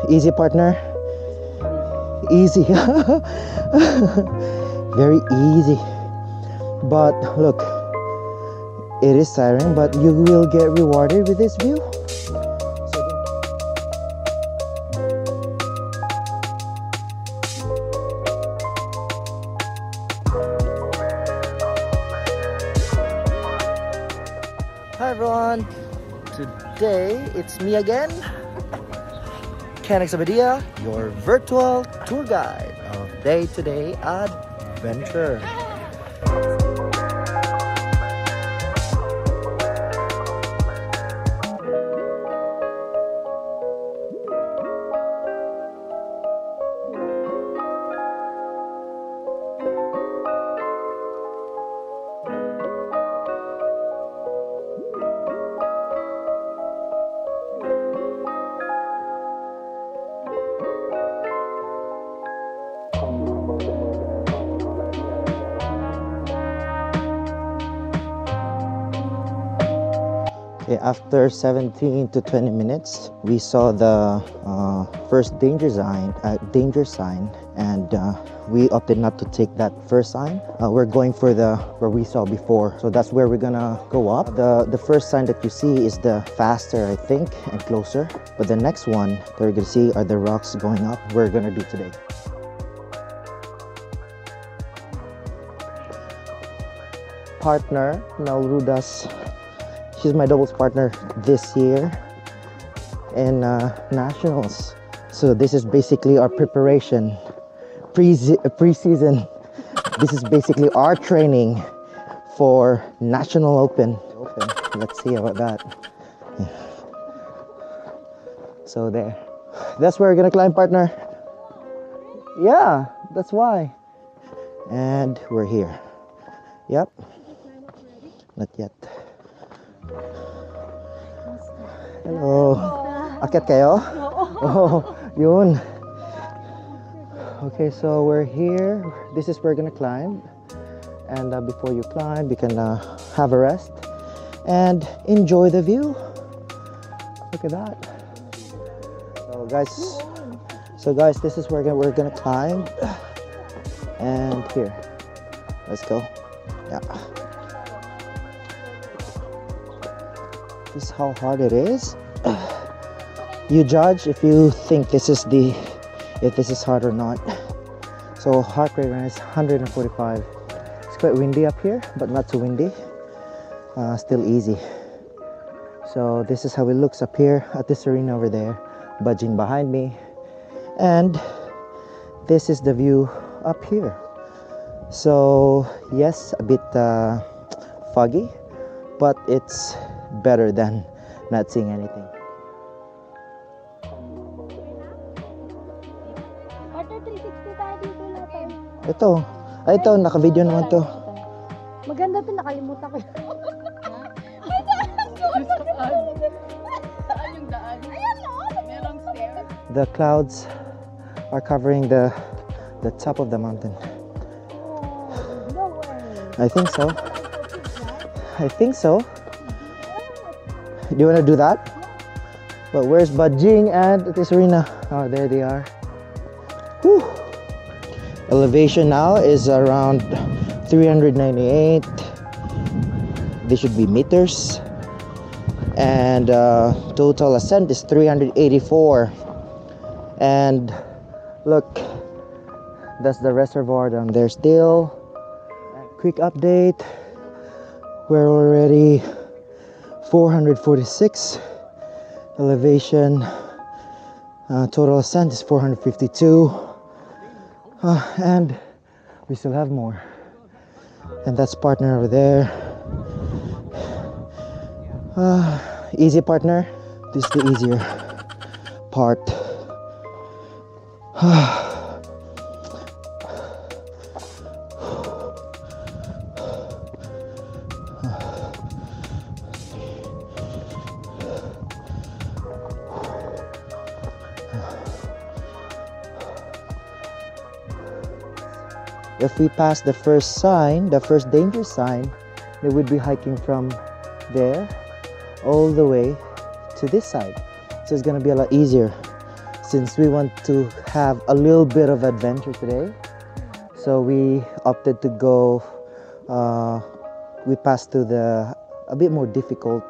Easy, partner. Easy. Very easy. But look, it is tiring, but you will get rewarded with this view. Hi everyone, today it's me again, XAdventurer, your virtual tour guide of day-to-day adventure. Okay, after 17 to 20 minutes, we saw the first danger sign, and we opted not to take that first sign. We're going for where we saw before, so that's where we're gonna go up. The first sign that you see is the faster, I think, and closer. But the next one that we're gonna see are the rocks going up. We're gonna do today. Partner Nalrudas. She's my doubles partner this year in nationals. So this is basically our preparation, pre-season. This is basically our training for National Open. Let's see about that. Yeah. So there. That's where we're gonna climb, partner. Yeah, that's why. And we're here. Yep. Not yet. Hello. Akyat kayo? Oh, yun. Okay, so we're here. This is where we're gonna climb. And before you climb, you can have a rest and enjoy the view. Look at that. So guys, this is where we're gonna climb. And here, let's go. Yeah. This is how hard it is. You judge if you think if this is hard or not. So heart rate right now is 145. It's quite windy up here, but not too windy. Still easy. So this is how it looks up here at this arena over there, budging behind me. And this is the view up here. So yes, a bit foggy, but it's better than not seeing anything. Ito, naka-video naman to. Maganda to, nakalimutan ko. The clouds are covering the top of the mountain. I think so. Do you want to do that? But where's Bajing and this arena? Oh, there they are. Whew. Elevation now is around 398. This should be meters. And total ascent is 384. And look, that's the reservoir down there still. Quick update. We're already 446 elevation. Total ascent is 452. And we still have more. And that's partner over there. Easy, partner. This is the easier part. If we pass the first sign, the first danger sign, they would be hiking from there all the way to this side. so it's gonna be a lot easier since we want to have a little bit of adventure today. So we opted to go, we passed through a bit more difficult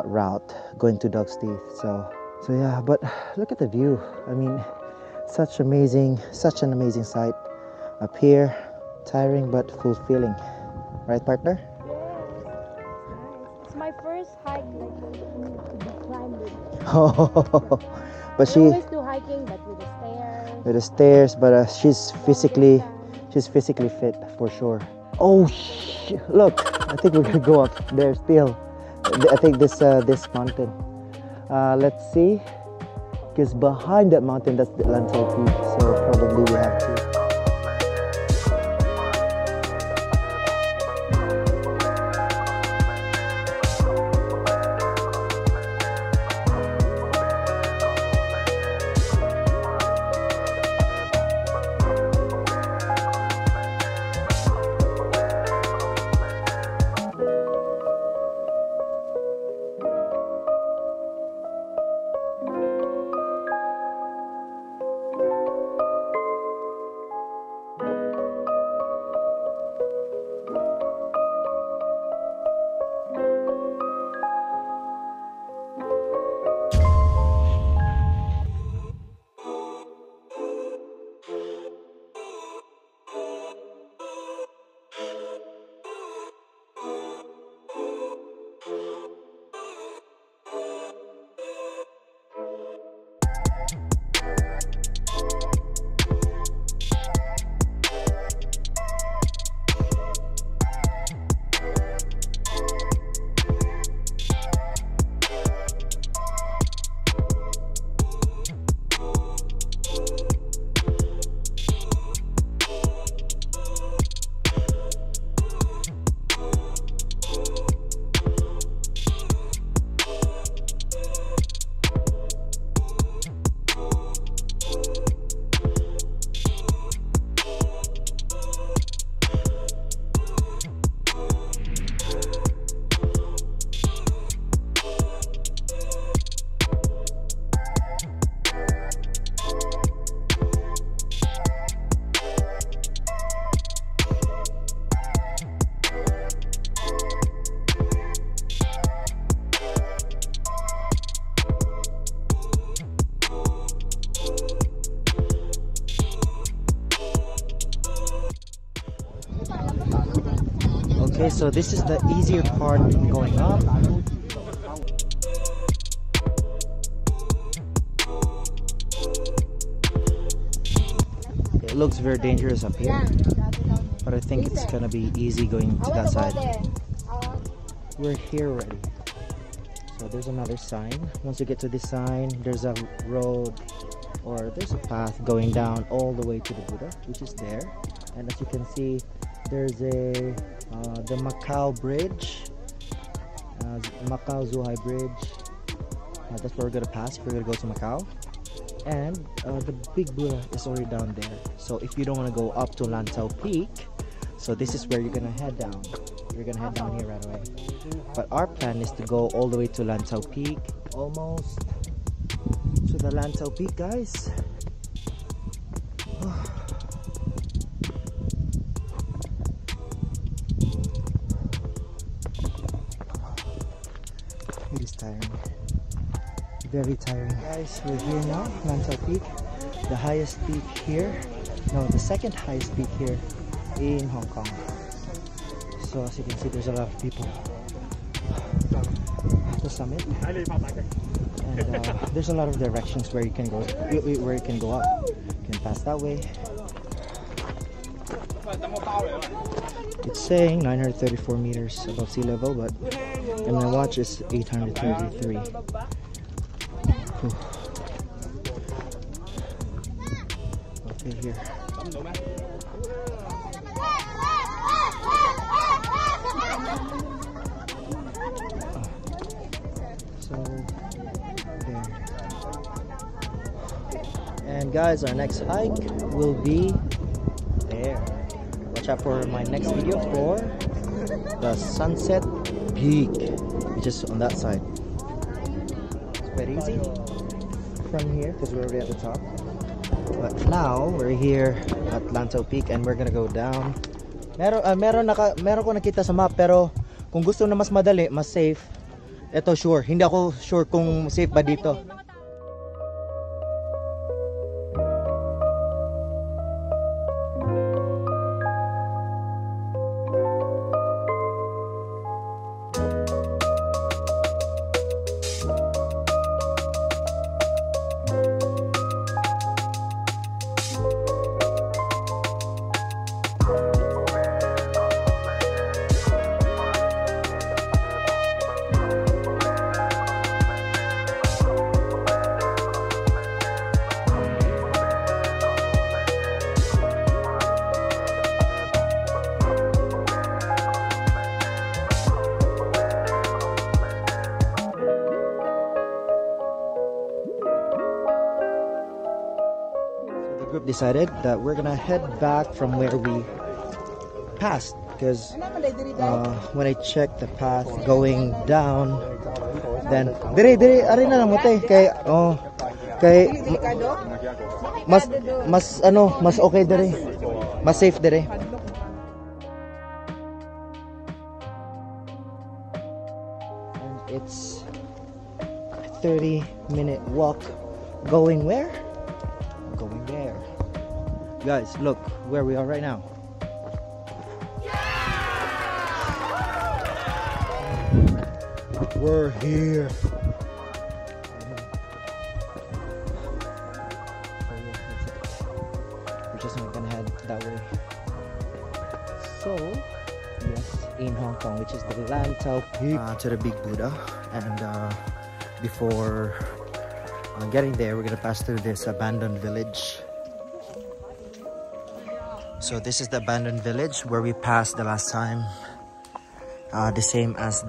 route going to Dog's Teeth. So yeah, but look at the view. I mean, such an amazing sight up here. Tiring but fulfilling, right, partner? Yes, it's my first hike like to be climbing. But I she always do hiking, but with the stairs. But she's physically fit for sure. Oh look, I think we're gonna go up there still. I think this mountain. Let's see, because behind that mountain, that's the Lantau Peak, so probably we have to. Okay, so this is the easier part going up. It looks very dangerous up here, but I think it's gonna be easy going to that side. We're here already. So there's another sign. Once you get to this sign, there's a road, or there's a path going down all the way to the Buddha, which is there. And as you can see, there's the Macau Bridge, Macau Zhuhai Bridge. That's where we're gonna pass if we're gonna go to Macau. And the big Buddha is already down there. So if you don't want to go up to Lantau Peak, so this is where you're gonna head down. You're gonna head down here right away. But our plan is to go all the way to Lantau Peak, almost to the Lantau Peak, guys. It is tiring, very tiring, guys. We're here now, Lantau Peak, the highest peak here, no, the second highest peak here in Hong Kong. So as you can see, there's a lot of people at the summit, and there's a lot of directions where you can go, where you can go up. You can pass that way. It's saying 934 meters above sea level, but and my watch is 833. Okay, here. So there. And guys, our next hike will be there. Watch out for my next video for the Sunset Peak, which is on that side. It's quite easy. from here because we're already at the top. But now we're here at Lantau Peak and we're gonna go down. Meron ko nakita sa map, pero kung gusto na mas madali, mas safe, ito sure. Hindi ako sure kung safe ba dito. Group decided that we're gonna head back from where we passed because when I checked the path going down, then dire ari na lang mo tay kay mas okay dire, mas safe dire. And it's a 30-minute walk going where? Going there. Guys, look where we are right now. We're here. We're just not gonna head that way. So, yes, in Hong Kong, which is the Lantau Peak, to the Big Buddha, and before getting there, we're gonna pass through this abandoned village. So this is the abandoned village where we passed the last time. The same as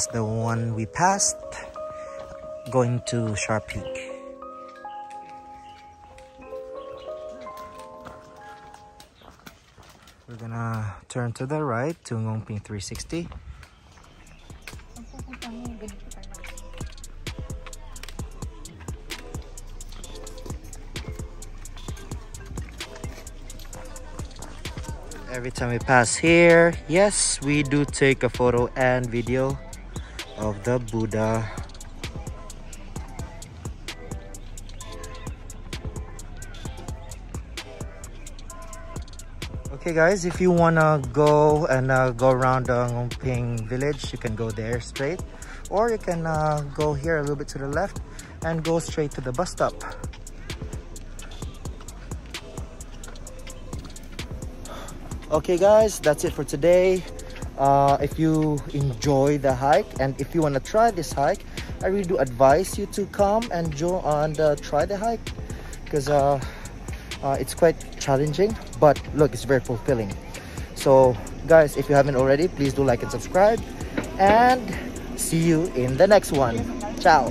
the one we passed going to Sharp Peak. We're gonna turn to the right to Ngongping 360. Every time we pass here, yes, we do take a photo and video of the Buddha. Okay guys, if you wanna go and go around Ngongping village, you can go there straight, or you can go here a little bit to the left and go straight to the bus stop. Okay guys, that's it for today. If you enjoy the hike and if you want to try this hike, I really do advise you to come and try the hike, because it's quite challenging, but look, it's very fulfilling. So guys, if you haven't already, please do like and subscribe, and see you in the next one. Ciao.